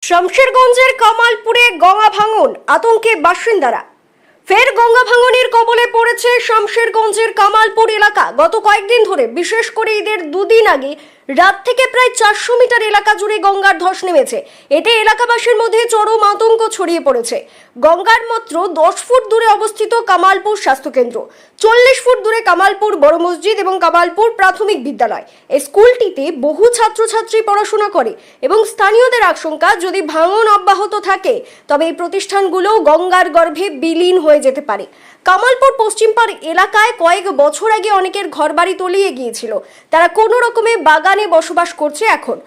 শমশেরগঞ্জের কামালপুরে গঙ্গা ভাঙন, আতঙ্কে বাসিন্দারা। ফের গঙ্গা ভাঙনের কবলে পড়েছে শমশেরগঞ্জের কামালপুর এলাকা। গত কয়েকদিন ধরে, বিশেষ করে ঈদের দুদিন আগে রাত থেকে প্রায় 400 মিটার এলাকা জুড়ে গঙ্গার ধস নেমেছে। এতে এলাকাবাসীর মধ্যে চরম আতঙ্ক ছড়িয়ে পড়েছে। গঙ্গার মাত্র 10 ফুট দূরে অবস্থিত কামালপুর স্বাস্থ্যকেন্দ্র, 40 ফুট দূরে কামালপুর বড় মসজিদ এবং কামালপুর প্রাথমিক বিদ্যালয়। এই স্কুলটিতে বহু ছাত্রছাত্রী পড়াশোনা করে এবং স্থানীয়দের আশঙ্কা, যদি ভাঙন অব্যাহত থাকে তবে এই প্রতিষ্ঠানগুলো গঙ্গার গর্ভে বিলীন হয়ে যেতে পারে। কামালপুর পশ্চিমপাড় এলাকায় কয়েক বছর আগে অনেকের ঘরবাড়ি তলিয়ে গিয়েছিল। তারা কোনো রকমে বাগানে বসবাস করছে এখন।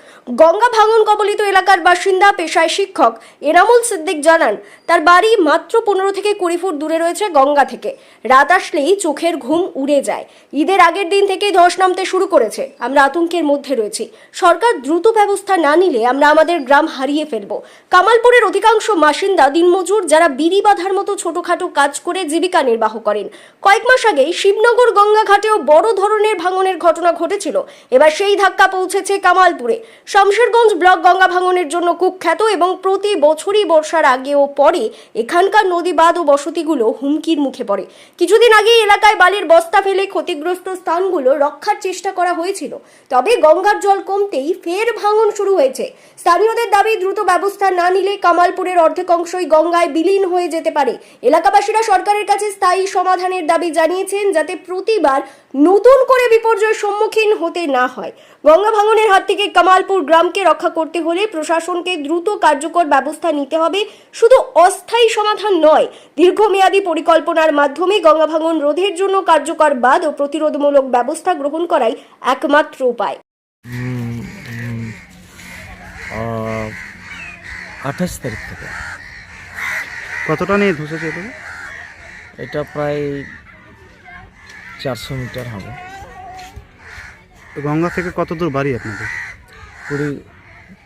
গঙ্গা ভাঙন কবলিত এলাকার বাসিন্দা, পেশায় শিক্ষক এনামুল সিদ্দিক জানান, তার বাড়ি মাত্র 15 থেকে 20 ফুট দূরে রয়েছে গঙ্গা থেকে। রাত আসলেই চোখের ঘুম উড়ে যায়। ঈদের আগের দিন থেকেই ধস নামতে শুরু করেছে। আমরা আতঙ্কের মধ্যে রয়েছি। সরকার দ্রুত ব্যবস্থা না নিলে আমরা আমাদের গ্রাম হারিয়ে ফেলব। কামালপুরের অধিকাংশ বাসিন্দা দিনমজুর, যারা বিড়ি বাঁধার মতো ছোটখাটো কাজ করে জীবিকা নির্বাহ করেন। কয়েক মাস আগেই শিবনগর গঙ্গা ঘাটেও বড় ধরনের ভাঙনের ঘটনা ঘটেছিল। এবার সেই ধাক্কা পৌঁছেছে কামালপুরে। শমশেরগঞ্জ ব্লক গঙ্গা ভাঙনের জন্য কুখ্যাত এবং প্রতি বছরই বর্ষার আগে ও পরে এখানকার নদী বাঁধ ও বসতিগুলো হুমকির মুখে পড়ে। কিছুদিন আগে এলাকায় বালির বস্তা ফেলে ক্ষতিগ্রস্ত স্থানগুলো রক্ষার চেষ্টা করা হয়েছিল। তবে গঙ্গার জল কমতেই ফের ভাঙন শুরু হয়েছে। স্থানীয়দের দাবি, দ্রুত ব্যবস্থা না নিলে কামালপুরের অর্ধেক অংশই গঙ্গায় বিলীন হয়ে যেতে পারে। এলাকাবাসীরা সরকারের কাছে স্থায়ী সমাধানের দাবি জানিয়েছেন, যাতে প্রতিবার নতুন করে বিপর্যয়ের সম্মুখীন হতে না হয়। গঙ্গা ভাঙনের হাত থেকে কামালপুর গ্রামকে রক্ষা করতে হলে প্রশাসনকে দ্রুত কার্যকর ব্যবস্থা নিতে হবে। শুধু অস্থায়ী সমাধান নয়, দীর্ঘমেয়াদী পরিকল্পনার মাধ্যমে গঙ্গা ভাঙন রোধের জন্য কার্যকর বাঁধ ও প্রতিরোধমূলক ব্যবস্থা গ্রহণ করাই একমাত্র উপায়। 28 তারিখ থেকে। কতটা নিয়ে ধসেছে এটা? এটা প্রায় 400 মিটার হবে। গঙ্গা থেকে কত দূর বাড়ি আপনাদের?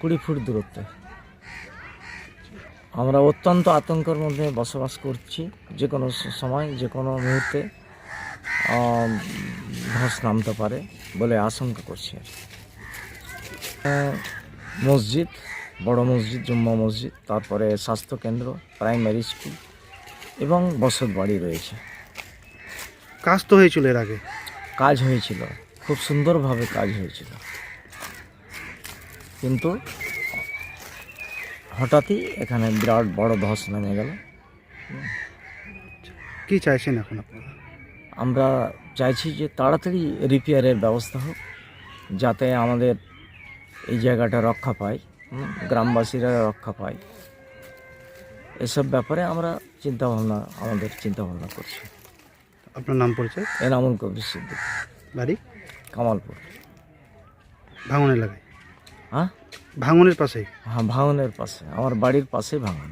20 ফুট দূরত্বে। আমরা অত্যন্ত আতঙ্কের মধ্যে বসবাস করছি। যে কোনো সময়, যে কোনো মুহূর্তে ধস নামতে পারে বলে আশঙ্কা করছি। মসজিদ, বড় মসজিদ, জুম্মা মসজিদ, তারপরে স্বাস্থ্যকেন্দ্র, প্রাইমারি স্কুল এবং বসত বাড়ি রয়েছে। কাজ তো হয়েছিল এর আগে? কাজ হয়েছিল, খুব সুন্দরভাবে কাজ হয়েছিল, কিন্তু হঠাৎই এখানে বিরাট বড় ধস নেমে গেল। কি চাইছেন এখন আপনারা? আমরা চাইছি যে তাড়াতাড়ি রিপেয়ারের ব্যবস্থা হোক, যাতে আমাদের এই জায়গাটা রক্ষা পায়, গ্রামবাসীরা রক্ষা পায়। এসব ব্যাপারে আমরা আমাদের চিন্তাভাবনা করছি। আপনার নাম পরিচয়? এনামুল কবির সিদ্দিক, বাড়ি? কামালপুর। ভাঙন এলাকায়? হ্যাঁ, ভাঙনের পাশেই? হ্যাঁ, ভাঙনের পাশে, আমার বাড়ির পাশে ভাঙন।